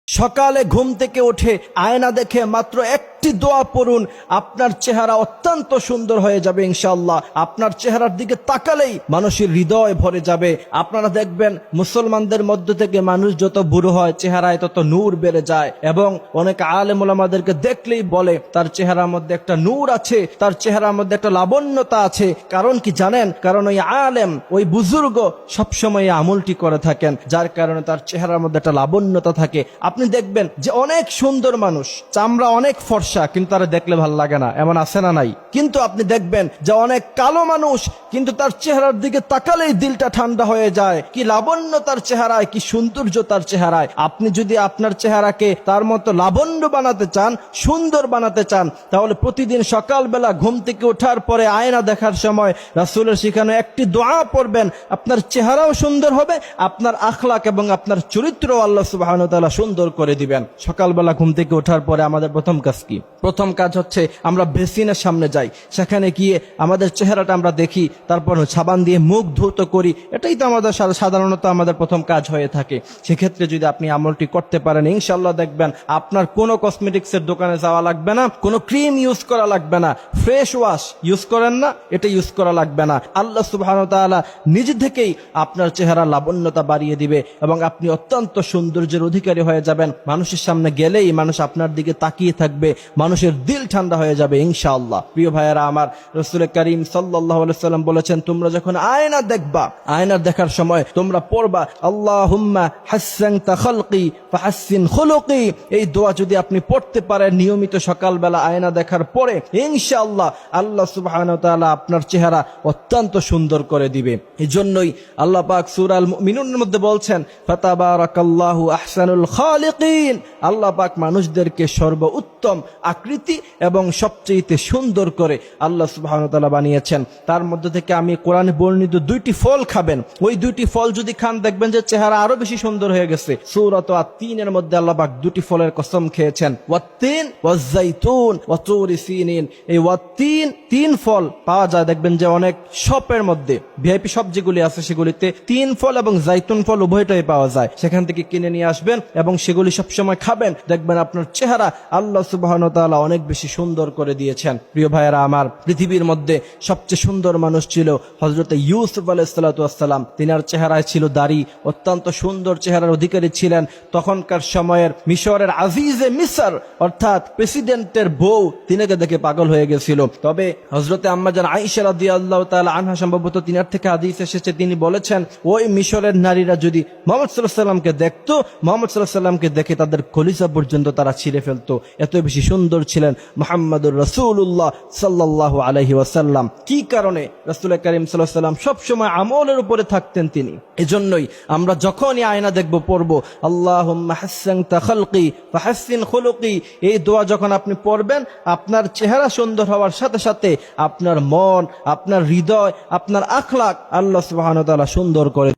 সকালে ঘুম থেকে উঠে আয়না দেখে মাত্র একটি দোয়া পড়ুন, আপনার চেহারা অত্যন্ত সুন্দর হয়ে যাবে ইনশাআল্লাহ। আপনার চেহারার দিকে তাকালেই মানুষের হৃদয় ভরে যাবে। আপনারা দেখবেন মুসলমানদের মধ্য থেকে মানুষ যত বুড়ো হয় চেহারায় তত নূর বেড়ে যায়, এবং অনেক আলেম ওলামাদেরকে দেখলেই বলে তার চেহারার মধ্যে একটা নূর আছে, তার চেহারার মধ্যে একটা লাবণ্যতা আছে। কারণ কি জানেন? কারণ ওই আলেম, ওই বুজুর্গ সবসময় আমলটি করে থাকেন, যার কারণে তার চেহারার মধ্যে একটা লাবণ্যতা থাকে। আপনি দেখবেন যে অনেক সুন্দর মানুষ, চামড়া অনেক ফর্সা, কিন্তু তারা দেখলে ভালো লাগে না, এমন আছে না নাই? কিন্তু আপনি দেখবেন যে অনেক কালো মানুষ, কিন্তু তার চেহারার দিকে তাকালেই দিলটা ঠান্ডা হয়ে যায়। কি লাবণ্য তার চেহারায়, কি সৌন্দর্য তার চেহারায়। আপনি যদি আপনার চেহারাকে তার মতো লাবণ্য বানাতে চান, সুন্দর বানাতে চান, তাহলে প্রতিদিন সকালবেলা ঘুম থেকে ওঠার পরে আয়না দেখার সময় রাসূলের শিখানো একটি দোয়া পড়বেন। আপনার চেহারাও সুন্দর হবে, আপনার আখলাক এবং আপনার চরিত্র আল্লাহ সুবহানাহু ওয়া তাআলা সুন্দর করে দিবেন। সকালবেলা ঘুম থেকে ওঠার পরে আমাদের প্রথম কাজ কি? প্রথম কাজ হচ্ছে আমরা বেসিনের সামনে যাই, সেখানে গিয়ে আমাদের চেহারাটা আমরা দেখি, তারপর সাবান দিয়ে মুখ ধৌত করি। এটাই তো আমাদের সাধারণত আমাদের প্রথম কাজ হয়ে থাকে। সেক্ষেত্রে যদি আপনি আমলটি করতে পারেন, ইনশাআল্লাহ দেখবেন আপনার কোনো কসমেটিক্সের দোকানে যাওয়া লাগবে না, কোনো ক্রিম ইউজ করা লাগবে না, ফ্রেশ ওয়াশ ইউজ করেন না, এটা ইউজ করা লাগবে না। আল্লাহ সুবহানাহু ওয়া তাআলা নিজে থেকেই আপনার চেহারা লাবণ্যতা বাড়িয়ে দিবে এবং আপনি অত্যন্ত সৌন্দর্যের অধিকারী হয়ে যাবেন। মানুষের সামনে গেলেই মানুষ আপনার দিকে তাকিয়ে থাকবে, মানুষের দিল ঠান্ডা হয়ে যাবে ইনশাআল্লাহ। প্রিয় ভাইয়েরা আমার, রাসূল করিম সাল্লাল্লাহু আলাইহি ওয়াসাল্লাম বলেছেন, তোমরা যখন আয়না দেখবা, আয়না দেখার সময় তোমরা পড়বা আল্লাহুম্মা হাসসানতা খালকি ফাহাসসিন খুলুকি। এই দোয়া যদি আপনি পড়তে পারেন নিয়মিত সকালবেলা আয়না দেখার পরে, ইনশাআল্লাহ আল্লাহ সুবহানাহু ওয়া তাআলা আপনার চেহারা অত্যন্ত সুন্দর করে দিবে। এজন্যই আল্লাহ পাক সূরা আল মুমিনুনের মধ্যে বলছেন, ফাতাবারাকাল্লাহু আহসানুল খালিকিন। আল্লাহ পাক মানুষদেরকে সর্বোত্তম আকৃতি এবং সবচেয়ে সুন্দর করে আল্লাহ সুবহানাহু ওয়া তাআলা বানিয়েছেন। তার মধ্যে থেকে আমি কোরআনে বর্ণিত দুইটি ফল খাবেন, ওই দুইটি ফল যদি খান দেখবেন যে চেহারা আরো বেশি সুন্দর হয়ে গেছে। সূরা আত-তিনের মধ্যে আল্লাহ পাক দুটি ফলের কসম খেয়েছেন, ওয়াত-তিন ওয়াজ-যাইতুন ওয়া তুরি সিনিন। এই ওয়াত-তিন, তিন ফল পাওয়া যায় দেখবেন যে অনেক শপের মধ্যে, ভিআইপি শপ যেগুলি আছে সেগুলিতে তিন ফল এবং জাইতুন ফল উভয়টাই পাওয়া যায়। সেখান থেকে কিনে নিয়ে আসবেন এবং সেগুলি সবসময় খাবেন, দেখবেন আপনার চেহারা আল্লাহ সুবহানাহু ওয়া তাআলা অনেক বেশি সুন্দর করে দিয়েছেন। প্রিয় ভাইয়েরা আমার, পৃথিবীর মধ্যে সবচেয়ে সুন্দর মানুষ ছিল হযরত ইউসুফ আলাইহিস সালাতু ওয়াস সালাম। তিনার চেহারায় ছিল দাড়ি, অত্যন্ত সুন্দর চেহারার অধিকারী ছিলেন। তখনকার সময়ের মিশরের আজিজে মিসর অর্থাৎ প্রেসিডেন্টের বউ তিনাকে দেখে পাগল হয়ে গেছিল। তবে হযরতে আম্মা জান আয়েশা রাদিয়াল্লাহু তাআলা আনহা সম্ভবত তিনার থেকে হাদিস এসেছে, তিনি বলেছেন ওই মিশরের নারীরা যদি মুহাম্মদ সাল্লাল্লাহু আলাইহি ওয়াসাল্লামকে দেখতো, মুহাম্মদ সাল্লাল্লাহু আলাইহি ওয়াসাল্লামকে দেখে তাদের কলিজা পর্যন্ত তারা ছিঁড়ে ফেলতো, এত বেশি সুন্দর ছিলেন মুহাম্মদুর রাসূলুল্লাহ সাল্লাল্লাহু আলাইহি ওয়াসাল্লাম। কি কারণে? রাসূল করিম সাল্লাল্লাহু আলাইহি ওয়াসাল্লাম সব সময় আমলের উপরে থাকতেন তিনি। এজন্যই আমরা যখনই আয়না দেখব পড়বো আল্লাহুম্মা হাসসানতা খালকি ফাহাসসিন খুলুকি। এই দোয়া যখন আপনি পড়বেন, আপনার চেহারা সুন্দর হওয়ার সাথে সাথে আপনার মন, আপনার হৃদয়, আপনার আখলাক আল্লাহ সুবহানাহু ওয়া তাআলা সুন্দর করে